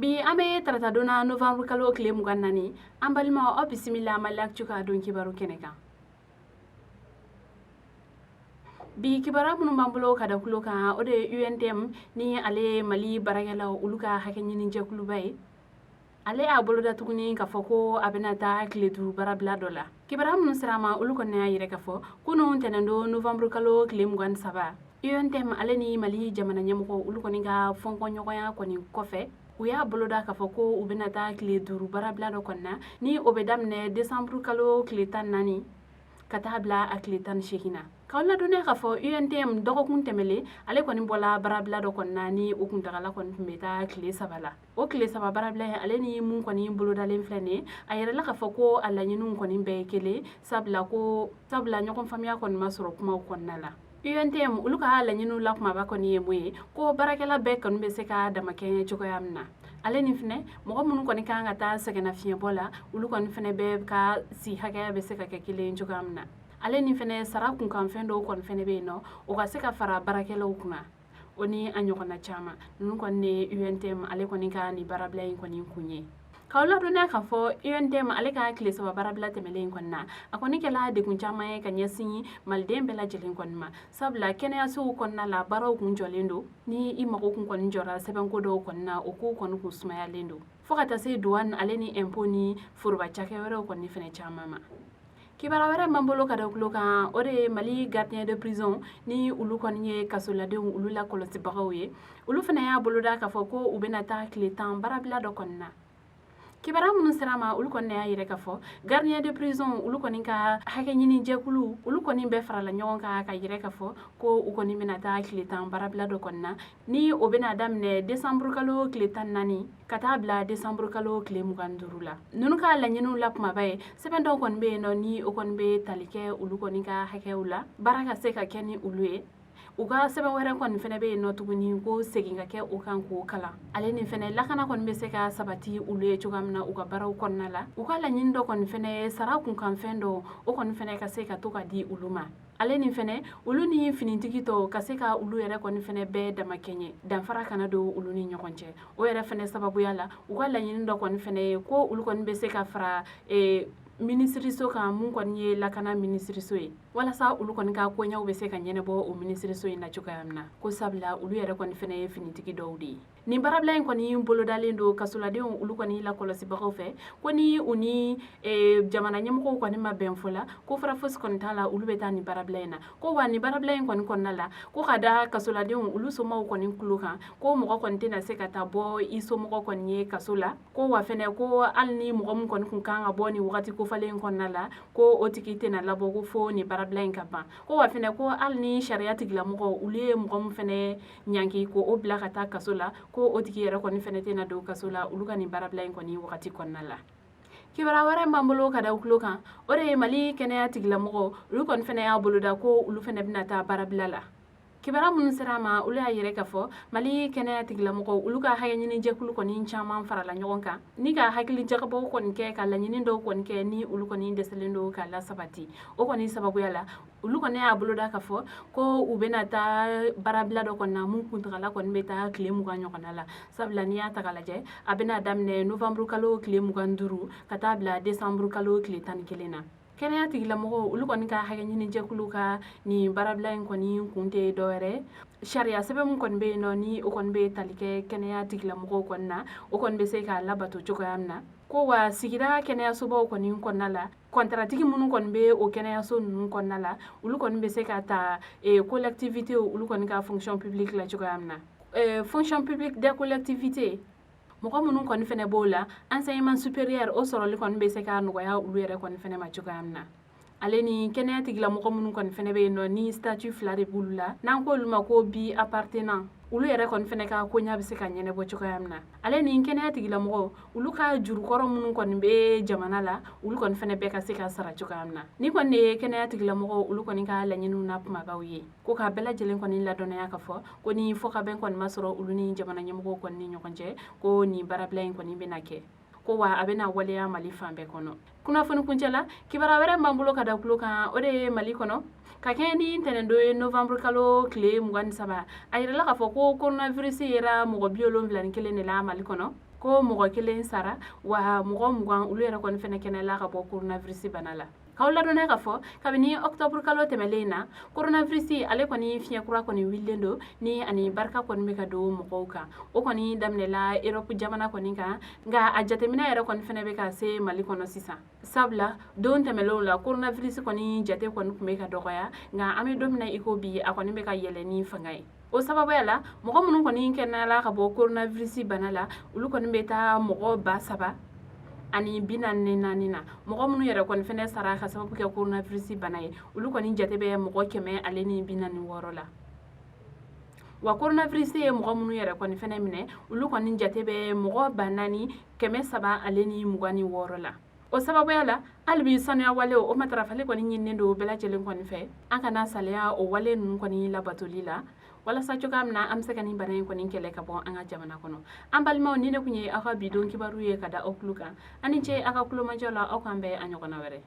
bi ame taratadona novembre kalo kile mugan nani an balima o bisimila malak cuka don kibaru kene kan bi kibara munun bambulo kada kulo kan o de UNTM ni ale mali baragala uluka hakenyini jekulu bay ale a bolo da tuguni ka foko abena ta kledu barabla dola kibara munun sirama uluko ne ayire ka fo kunu tenendo novembre kalo kile mugan saba UNTM ale ni mali jamana nyamuko uluko ni ga fonko nyokoya koni kofe uya boloda ka foko ubenata kile duru barabla do konna ni obedamne décembre kalo kile tan nani katabla akile tan shekina kawla done ka fo UNTM dogo kun temele ale koni bola barabla do konna ni o kun tagala kon meta kile sabala o kile saba barabla ale ni mun koni boloda len flene ayere la ka foko alla nyinu koni be kele sabla nyokon famia kon masoro kuma konna la UNTM uluka la nyinu la kuma ba koni yemwe ko barakela be kan be se ka dama kenye choko yamna ale ni fene mo mun koni ka ngata segena fiye bola uluka ni fene be ka si haga be se ka kele choko yamna ale ni fene sara kun kan fendo kon fene be no o ka se ka fara barakela ukuna oni anyokona chama nun koni UNTM ale koni ka ni barabla yin koni kunye kawla dona ka fo UNTM ale ka kile saba barabla temelen konna akoni kala de kun chama e kanya sinyi maldembe la jelen konna sabla kene asu konna la baro kun jolendo ni imako kun kon jora seben ko do konna o ko kon ku sumaya lendo fokata se duwan ale ni imponi furba chake wero konni fene chama ma kibara wera mambolo kada kuloka ore mali gardien de prison ni ulu konye kasolade ulu la kolosi bagawe ulu fene ya boloda ka fo ko ubenata kile tan barabla do konna kibara munun sirama ulu konne ayire ka fo gardien de prison ulu koni ka hake nyini jekulu ulu koni be farala nyon ka yire ka fo ko u koni minata klitan barabla do konna ni obena damne décembre kalo klitan nani katabla décembre kalo kle mugandurula nunu ka la nyinu lap mabaye sebendo kon be no ni o kon be talike ulu koni ka hake ula baraka se ka keni ulue uga sebe wera kon fene be no tuguni ko seginga ke o kan ko kala ale ni fene lakana kon be se ka sabati ule chugamna uga baraw kon nala uga la nyindo kon fene sara kun kan fendo o kon fene ka se ka to ka di uluma ale ni fene ulu ni finintigi to ka se ka ulu yere kon fene be dama kenye dan fara kana do ulu ni nyokonche o yere fene sababu yala uga la nyindo kon fene ko ulu kon be se ka fara ministre so ka mun kon ye lakana ministre so e wala sa ulu kon ka ko nyaw be se ka nyene bo o ministre so ina chuka yamna ko sabla ulu yere kon fene finitigi dowdi ni barabla en kon yi bolo dalendo kasula de ulu kon la kolosi ba ko fe ko ni uni jamana nyam ko kon ma ben fola ko fara fos kon tala ulu be tani barabla ena ko wani barabla en kon nala ko kada kasula de ulu so ma kon kuluka ko mo kon tena se ka ta bo iso mo kon ye kasula ko wa fene ko alni mo kon kun kan aboni wakati ko falen kon nala ko otikite na labo ko fo ni barabla en kapa ko wa fene ko alni sharia tigla mo ule mo fene nyanki ko obla kata kasula ko otiki yere kon fene tena do kasula uluka ni barabla en kon ni wakati kon nala kibara wara mbambolo kada ukloka ore mali kene ya tigla mo ulu kon fene ya buluda ko ulu fene binata barabla la kibara mun sirama ulu ayire ka fo mali kene ya tigla mo ulu ka haya nyini jekulu kon ni chama farala nyonka ni ka hakili jakabo kon ke kala nyini do kon ke ni ulu kon ni deselendo kala sabati o kon ni sababu yala ulu kon ya buluda ka fo ko ubenata barabla do kon na mun kuntala kon beta kile mu ganyo kanala sabla ni ya takala je abena damne novembre kalo kile mu ganduru katabla décembre kalo kile tan kelena kene ya tigla mo ulu kon ka hage nyini jekulu ka ni barabla en kon ni kunte doere sharia sebe mun kon be no ni o kon be talike kene ya tigla mo kon na o kon be se ka labato choko yamna ko wa sigira kene ya subo kon ni kon nala kontratigi mun kon be o kene ya so nun kon nala ulu kon be se ka ta collectivité ulu kon ka fonction publique la choko yamna fonction publique des collectivités moko munun kon fene bola enseignement supérieur o soroli kon be se ka nugo ya ulu yere kon fene ma chugamna aleni kene tigla moko munun kon fene be no ni statut flare bulla nan ko luma ko bi appartenant ulu yere kon fene ka ko nya be se ka nyene bo chugamna aleni kene tigla moko ulu ka juru koro munun kon be jamana la ulu kon fene be ka se ka sara chugamna ni kon ne kene tigla moko ulu kon ka la nyinu na puma bawye ko ka bela jelen kon la dona ya ka fo ko ni fo ka ben kon masoro ulu ni jamana nyamko kon ni nyokonje ko ni barabla kon ni benake ko wa abena wale ya mali fambe kono kuna fonu kunjela kibara wera mbambulo kada kuloka ode mali kono ka keni tenendo novembre kalo kle mugan saba ayira la ka fo ko coronavirus era mo biolo mbilan kele ne la mali kono ko mɔgɔ kelen sara wa mɔgɔ 20 olu yɛrɛ kɔni fɛnɛ kɛnɛla ka bɔ coronavirus bana la k'aw ladɔnniya ka fɔ kabini octobre kalo tɛmɛlen na coronavirus ale kɔni fiɲɛ kura kɔni wililen do ni ani barika kɔni bɛ ka don mɔgɔw kan o kɔni daminɛla Europe jamana kɔni kan nka a jateminɛ yɛrɛ kɔni fɛnɛ bɛ ka se Mali kɔnɔ sisan sabula don tɛmɛlenw la coronavirus kɔni jate kɔni tun bɛ ka dɔgɔya nka an bɛ don min na i ko bi a kɔni bɛ ka yɛlɛ ni fanga ye o sababuya la mɔgɔ minnu kɔni kɛnɛyala ka bɔ coronavirus bana la olu kɔni bɛ taa mɔgɔ 7,000 ani 44 na mɔgɔ minnu yɛrɛ kɔni fɛnɛ sara ka sababu kɛ coronavirus bana ye olu kɔni jate bɛ mɔgɔ 146 la wa coronavirus ye mɔgɔ minnu yɛrɛ kɔni fɛnɛ minɛ olu kɔni jate bɛ mɔgɔ 4,726 la o sababuya la hali bi sanuya wale o matarafali kɔni ɲininen do bɛɛ lajɛlen kɔni fɛ an kana saliya o wale ninnu kɔni labatoli la walasa cogoya min na an bɛ se ka nin bana in kɔni kɛlɛ ka bɔ an ka jamana kɔnɔ an balimaw ni ne kun ye aw ka bidon kibaru ye ka da aw tulo kan ani ce aw ka kulomajɔ la aw k'an bɛn a ɲɔgɔnna wɛrɛ